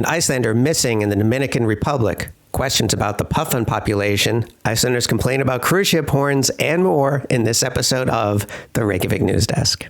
An Icelander missing in the Dominican Republic. Questions about the puffin population. Icelanders complain about cruise ship horns and more in this episode of the Reykjavik News Desk.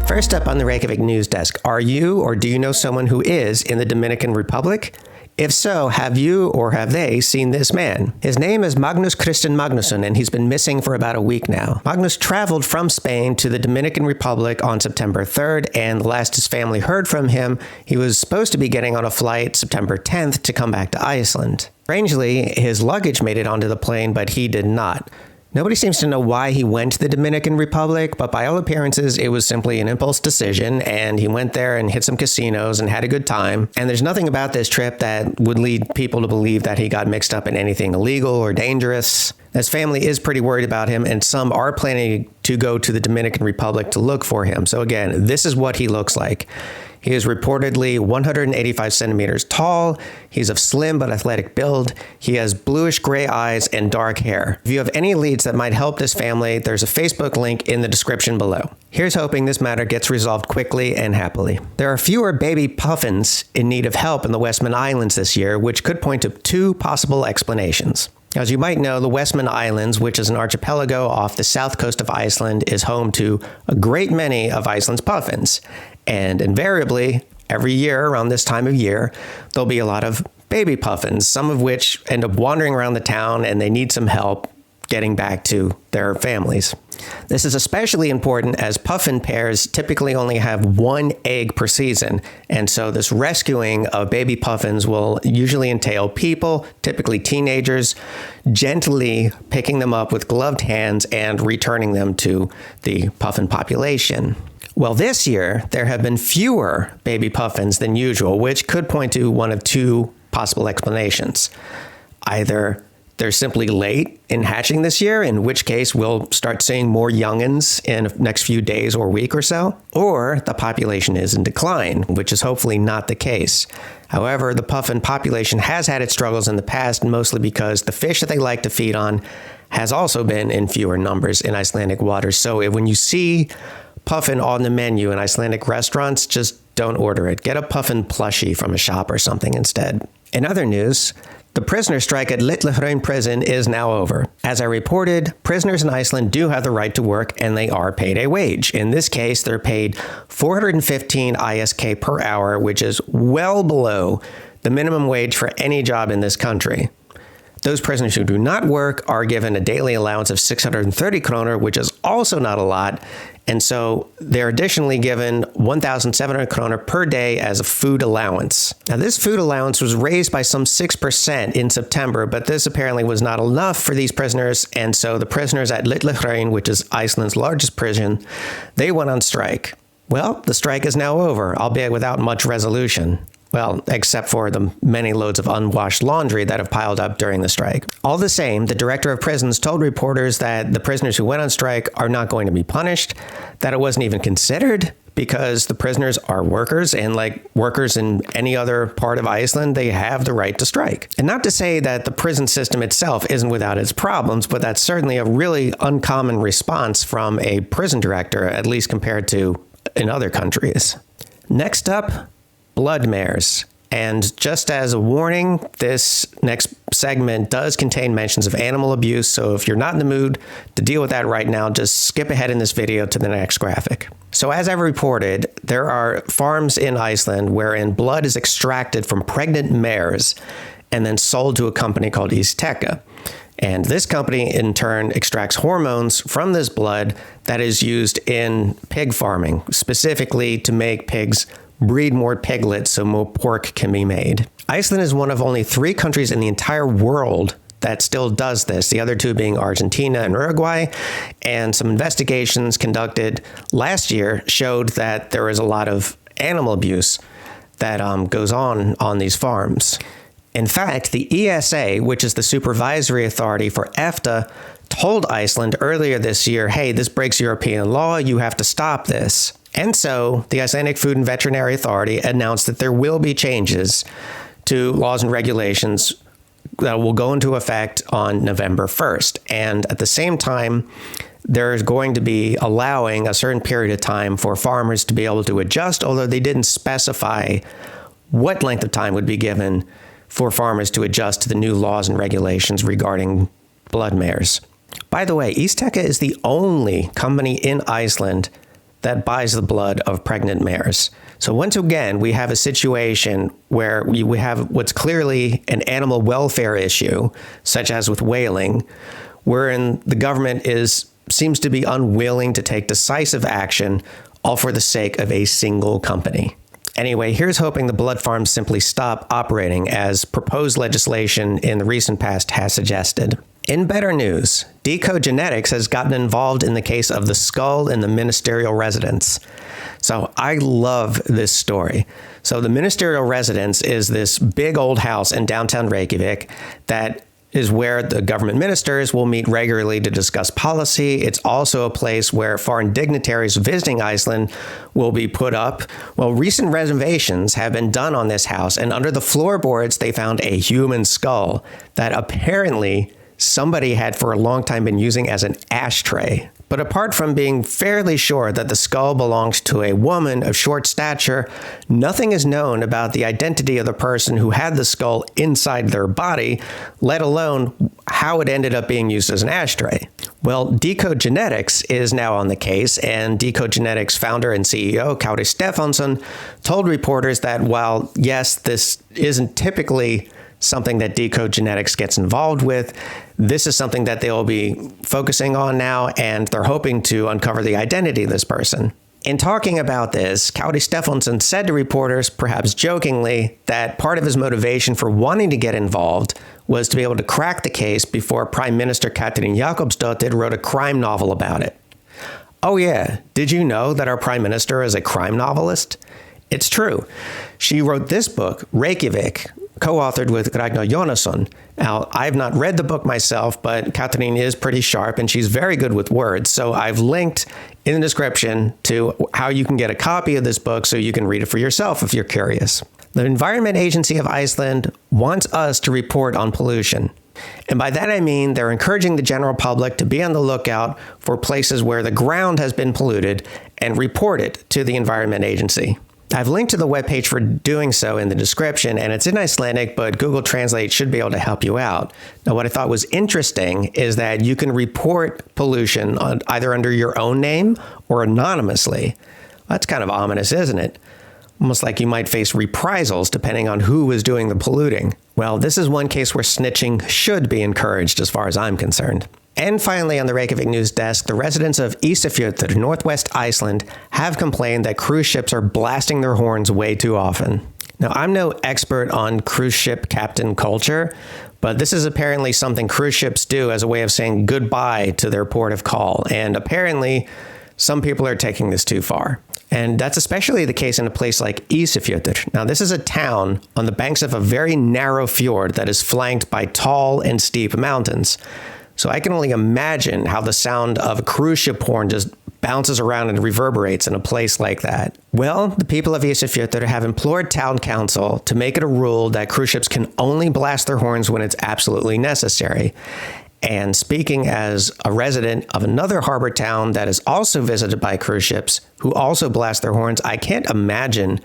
First up on the Reykjavik News Desk, are you or do you know someone who is in the Dominican Republic? If so, have you or have they seen this man? His name is Magnus Kristinn Magnusson, and he's been missing for about a week now. Magnus traveled from Spain to the Dominican Republic on September 3rd, and the last his family heard from him, he was supposed to be getting on a flight September 10th to come back to Iceland. Strangely, his luggage made it onto the plane, but he did not. Nobody seems to know why he went to the Dominican Republic, but by all appearances, it was simply an impulse decision, and he went there and hit some casinos and had a good time. And there's nothing about this trip that would lead people to believe that he got mixed up in anything illegal or dangerous. His family is pretty worried about him, and some are planning to go to the Dominican Republic to look for him. So again, this is what he looks like. He is reportedly 185 centimeters tall. He's of slim but athletic build. He has bluish gray eyes and dark hair. If you have any leads that might help this family, there's a Facebook link in the description below. Here's hoping this matter gets resolved quickly and happily. There are fewer baby puffins in need of help in the Westman Islands this year, which could point to two possible explanations. As you might know, the Westman Islands, which is an archipelago off the south coast of Iceland, is home to a great many of Iceland's puffins. And invariably, every year around this time of year, there'll be a lot of baby puffins, some of which end up wandering around the town and they need some help getting back to their families. This is especially important as puffin pairs typically only have one egg per season, and so this rescuing of baby puffins will usually entail people, typically teenagers, gently picking them up with gloved hands and returning them to the puffin population. Well, this year, there have been fewer baby puffins than usual, which could point to one of two possible explanations. Either they're simply late in hatching this year, in which case we'll start seeing more youngins in the next few days or week or so, or the population is in decline, which is hopefully not the case. However, the puffin population has had its struggles in the past, mostly because the fish that they like to feed on has also been in fewer numbers in Icelandic waters. So when you see puffin on the menu in Icelandic restaurants, just don't order it. Get a puffin plushie from a shop or something instead. In other news, the prisoner strike at Litlahraun prison is now over. As I reported, prisoners in Iceland do have the right to work and they are paid a wage. In this case, they're paid 415 ISK per hour, which is well below the minimum wage for any job in this country. Those prisoners who do not work are given a daily allowance of 630 kroner, which is also not a lot. And so they're additionally given 1,700 kroner per day as a food allowance. Now, this food allowance was raised by some 6% in September, but this apparently was not enough for these prisoners. And so the prisoners at Litlahraun, which is Iceland's largest prison, they went on strike. Well, the strike is now over, albeit without much resolution. Well, except for the many loads of unwashed laundry that have piled up during the strike. All the same, the director of prisons told reporters that the prisoners who went on strike are not going to be punished, that it wasn't even considered because the prisoners are workers, and like workers in any other part of Iceland, they have the right to strike. And not to say that the prison system itself isn't without its problems, but that's certainly a really uncommon response from a prison director, at least compared to in other countries. Next up, blood mares. And just as a warning, this next segment does contain mentions of animal abuse, so if you're not in the mood to deal with that right now, just skip ahead in this video to the next graphic. So as I've reported, there are farms in Iceland wherein blood is extracted from pregnant mares and then sold to a company called Icelander. And this company, in turn, extracts hormones from this blood that is used in pig farming, specifically to make pigs breed more piglets so more pork can be made. Iceland is one of only 3 countries in the entire world that still does this, the other 2 being Argentina and Uruguay, and some investigations conducted last year showed that there is a lot of animal abuse that goes on these farms. In fact, the ESA, which is the supervisory authority for EFTA, told Iceland earlier this year, hey, this breaks European law, you have to stop this. And so the Icelandic Food and Veterinary Authority announced that there will be changes to laws and regulations that will go into effect on November 1st. And at the same time, there's going to be allowing a certain period of time for farmers to be able to adjust, although they didn't specify what length of time would be given for farmers to adjust to the new laws and regulations regarding blood mares. By the way, Ísteka is the only company in Iceland that buys the blood of pregnant mares. So once again, we have a situation where we have what's clearly an animal welfare issue, such as with whaling, wherein the government seems to be unwilling to take decisive action, all for the sake of a single company. Anyway, here's hoping the blood farms simply stop operating, as proposed legislation in the recent past has suggested. In better news, Decode Genetics has gotten involved in the case of the skull in the ministerial residence. So I love this story. So the ministerial residence is this big old house in downtown Reykjavik that is where the government ministers will meet regularly to discuss policy. It's also a place where foreign dignitaries visiting Iceland will be put up. Well, recent renovations have been done on this house, and under the floorboards, they found a human skull that apparently somebody had for a long time been using as an ashtray. But apart from being fairly sure that the skull belongs to a woman of short stature, nothing is known about the identity of the person who had the skull inside their body, let alone how it ended up being used as an ashtray. Well, Decode Genetics is now on the case, and Decode Genetics founder and CEO Kári Stefánsson told reporters that while, yes, this isn't typically something that Decode Genetics gets involved with, this is something that they'll be focusing on now, and they're hoping to uncover the identity of this person. In talking about this, Kári Stefánsson said to reporters, perhaps jokingly, that part of his motivation for wanting to get involved was to be able to crack the case before Prime Minister Katrín Jakobsdóttir wrote a crime novel about it. Oh yeah, did you know that our Prime Minister is a crime novelist? It's true. She wrote this book, Reykjavik, co-authored with Ragnar Jónasson. Now, I've not read the book myself, but Katrín is pretty sharp and she's very good with words. So I've linked in the description to how you can get a copy of this book so you can read it for yourself if you're curious. The Environment Agency of Iceland wants us to report on pollution. And by that I mean they're encouraging the general public to be on the lookout for places where the ground has been polluted and report it to the Environment Agency. I've linked to the webpage for doing so in the description, and it's in Icelandic, but Google Translate should be able to help you out. Now, what I thought was interesting is that you can report pollution either under your own name or anonymously. That's kind of ominous, isn't it? Almost like you might face reprisals depending on who is doing the polluting. Well, this is one case where snitching should be encouraged as far as I'm concerned. And finally, on the Reykjavik news desk, the residents of Ísafjörður, northwest Iceland, have complained that cruise ships are blasting their horns way too often. Now, I'm no expert on cruise ship captain culture, but this is apparently something cruise ships do as a way of saying goodbye to their port of call. And apparently, some people are taking this too far. And that's especially the case in a place like Ísafjörður. Now, this is a town on the banks of a very narrow fjord that is flanked by tall and steep mountains. So I can only imagine how the sound of a cruise ship horn just bounces around and reverberates in a place like that. Well, the people of Ísafjörður have implored town council to make it a rule that cruise ships can only blast their horns when it's absolutely necessary. And speaking as a resident of another harbor town that is also visited by cruise ships who also blast their horns, I can't imagine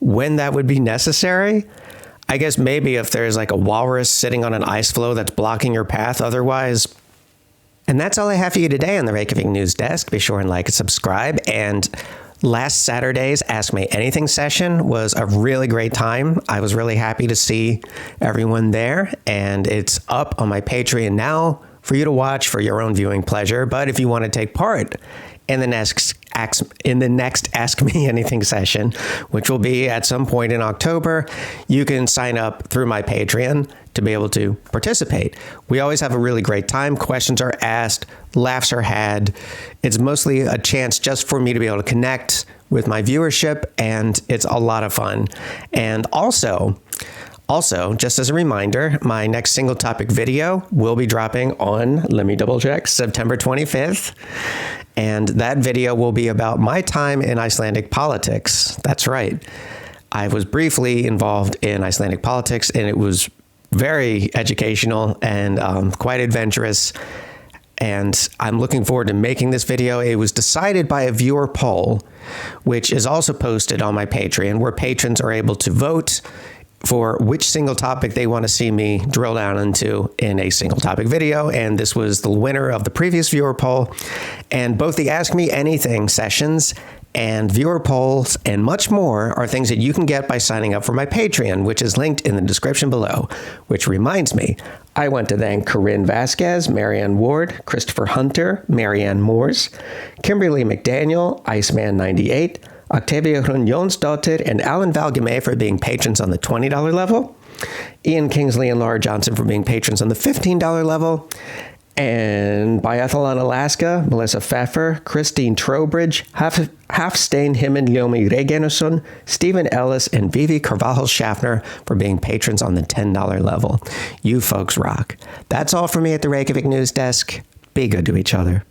when that would be necessary. I guess maybe if there's like a walrus sitting on an ice floe that's blocking your path otherwise. And that's all I have for you today on the Reykjavik News Desk. Be sure and like and subscribe. And last Saturday's Ask Me Anything session was a really great time. I was really happy to see everyone there. And it's up on my Patreon now for you to watch for your own viewing pleasure. But if you want to take part in the next Ask Me Anything session, which will be at some point in October, you can sign up through my Patreon to be able to participate. We always have a really great time. Questions are asked, laughs are had. It's mostly a chance just for me to be able to connect with my viewership, and it's a lot of fun. And also, just as a reminder, my next single topic video will be dropping on, let me double check, September 25th. And that video will be about my time in Icelandic politics. That's right. I was briefly involved in Icelandic politics, and it was very educational and quite adventurous. and I'm looking forward to making this video. It was decided by a viewer poll, which is also posted on my Patreon, where patrons are able to vote for which single topic they want to see me drill down into in a single topic video. And this was the winner of the previous viewer poll. And both the Ask Me Anything sessions and viewer polls and much more are things that you can get by signing up for my Patreon, which is linked in the description below. Which reminds me, I want to thank Corinne Vasquez, Marianne Ward, Christopher Hunter, Marianne Moores, Kimberly McDaniel, Iceman98, Octavia Hrun-Jonsdottir, and Alan Valgamay for being patrons on the $20 level, Ian Kingsley and Laura Johnson for being patrons on the $15 level, and Biathlon Alaska, Melissa Pfeffer, Christine Trowbridge, Halfstein Himmen Yomi Regenerson, Stephen Ellis, and Vivi Carvajal Schaffner for being patrons on the $10 level. You folks rock. That's all for me at the Reykjavik News Desk. Be good to each other.